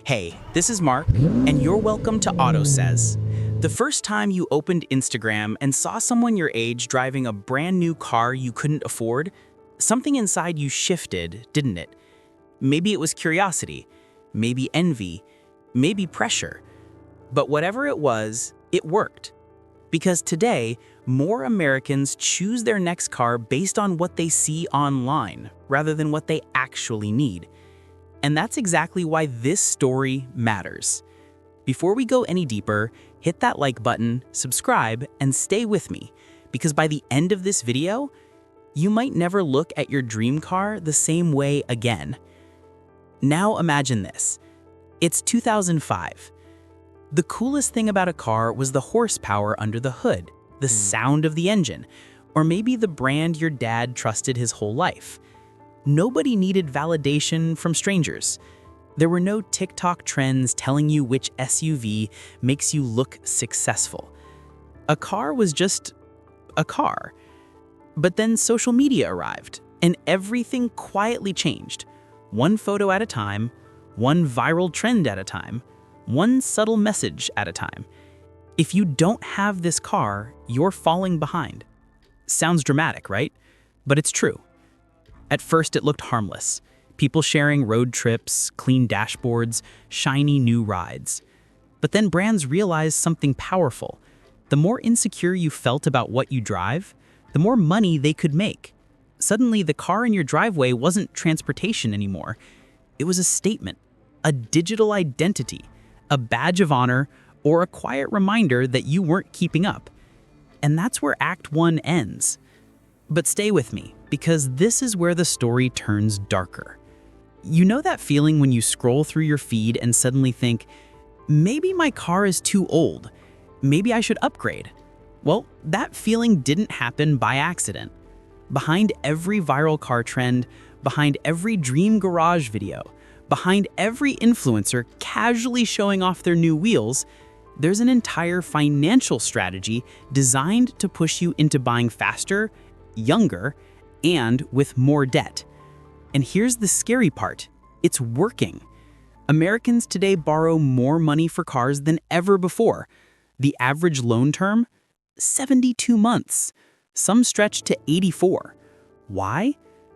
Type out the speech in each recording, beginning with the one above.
Hey, this is Mark, and you're welcome to AUTOSAYS. The first time you opened Instagram and saw someone your age driving a brand new car you couldn't afford, something inside you shifted, didn't it? Maybe it was curiosity, maybe envy, maybe pressure. But whatever it was, it worked. Because today, more Americans choose their next car based on what they see online, rather than what they actually need. And that's exactly why this story matters. Before we go any deeper, hit that like button, subscribe, and stay with me, because by the end of this video, you might never look at your dream car the same way again. Now imagine this. It's 2005. The coolest thing about a car was the horsepower under the hood, the sound of the engine, or maybe the brand your dad trusted his whole life. Nobody needed validation from strangers. There were no TikTok trends telling you which SUV makes you look successful. A car was just a car. But then social media arrived, and everything quietly changed. One photo at a time, one viral trend at a time, one subtle message at a time. If you don't have this car, you're falling behind. Sounds dramatic, right? But it's true. At first, it looked harmless. People sharing road trips, clean dashboards, shiny new rides. But then brands realized something powerful. The more insecure you felt about what you drive, the more money they could make. Suddenly, the car in your driveway wasn't transportation anymore. It was a statement, a digital identity, a badge of honor, or a quiet reminder that you weren't keeping up. And that's where Act 1 ends. But stay with me, because this is where the story turns darker. You know that feeling when you scroll through your feed and suddenly think, maybe my car is too old, maybe I should upgrade? Well, that feeling didn't happen by accident. Behind every viral car trend, behind every dream garage video, behind every influencer casually showing off their new wheels, there's an entire financial strategy designed to push you into buying faster, younger, and with more debt. And here's the scary part. It's working. Americans today borrow more money for cars than ever before. The average loan term? 72 months. Some stretch to 84. Why?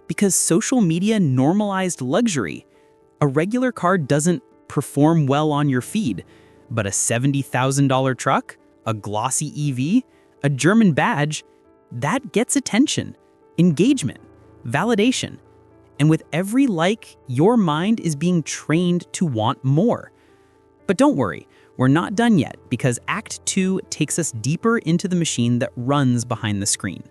Because social media normalized luxury. A regular car doesn't perform well on your feed, but a $70,000 truck, a glossy EV, a German badge, that gets attention, engagement, validation. And with every like, your mind is being trained to want more. But don't worry, we're not done yet, because Act 2 takes us deeper into the machine that runs behind the screen.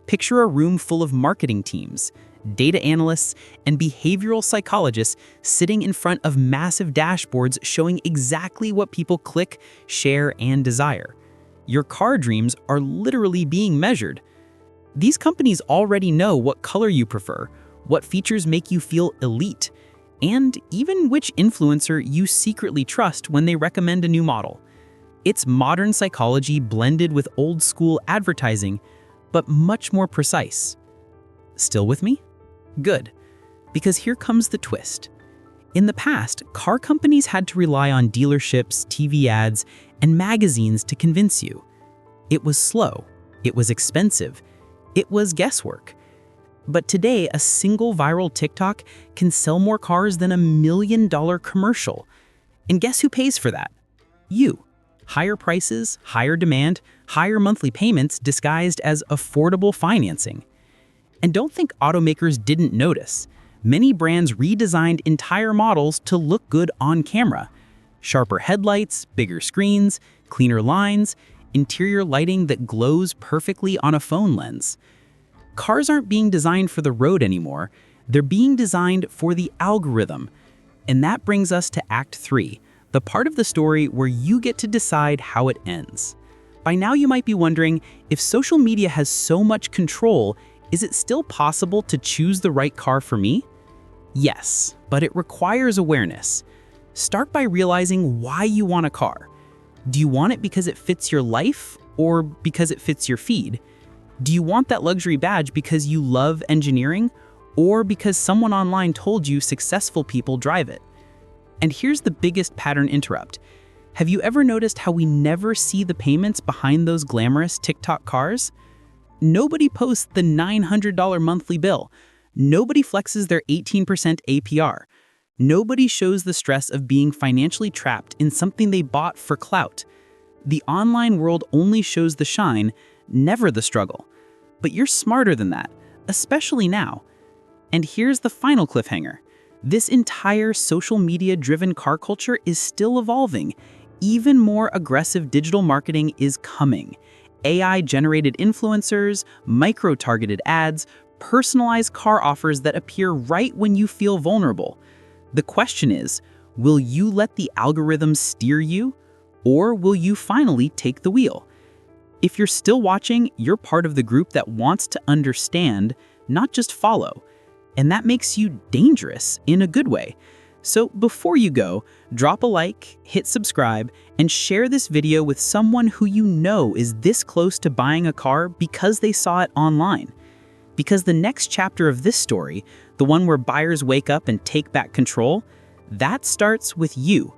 Picture a room full of marketing teams, data analysts, and behavioral psychologists sitting in front of massive dashboards showing exactly what people click, share, and desire. Your car dreams are literally being measured. These companies already know what color you prefer, what features make you feel elite, and even which influencer you secretly trust when they recommend a new model. It's modern psychology blended with old-school advertising, but much more precise. Still with me? Good, because here comes the twist. In the past, car companies had to rely on dealerships, TV ads, and magazines to convince you. It was slow, it was expensive, it was guesswork. But today, a single viral TikTok can sell more cars than $1 million commercial. And guess who pays for that? You. Higher prices, higher demand, higher monthly payments disguised as affordable financing. And don't think automakers didn't notice. Many brands redesigned entire models to look good on camera. Sharper headlights, bigger screens, cleaner lines, interior lighting that glows perfectly on a phone lens. Cars aren't being designed for the road anymore. They're being designed for the algorithm. And that brings us to Act 3, the part of the story where you get to decide how it ends. By now you might be wondering, if social media has so much control, is it still possible to choose the right car for me? Yes, but it requires awareness. Start by realizing why you want a car. Do you want it because it fits your life or because it fits your feed? Do you want that luxury badge because you love engineering or because someone online told you successful people drive it? And here's the biggest pattern interrupt. Have you ever noticed how we never see the payments behind those glamorous TikTok cars? Nobody posts the $900 monthly bill. Nobody flexes their 18% APR. Nobody shows the stress of being financially trapped in something they bought for clout. The online world only shows the shine, never the struggle. But you're smarter than that, especially now. And here's the final cliffhanger. This entire social media-driven car culture is still evolving. Even more aggressive digital marketing is coming. AI-generated influencers, micro-targeted ads, personalized car offers that appear right when you feel vulnerable. The question is, will you let the algorithm steer you, or will you finally take the wheel? If you're still watching, you're part of the group that wants to understand, not just follow. And that makes you dangerous in a good way. So before you go, drop a like, hit subscribe, and share this video with someone who you know is this close to buying a car because they saw it online. Because the next chapter of this story, the one where buyers wake up and take back control, that starts with you.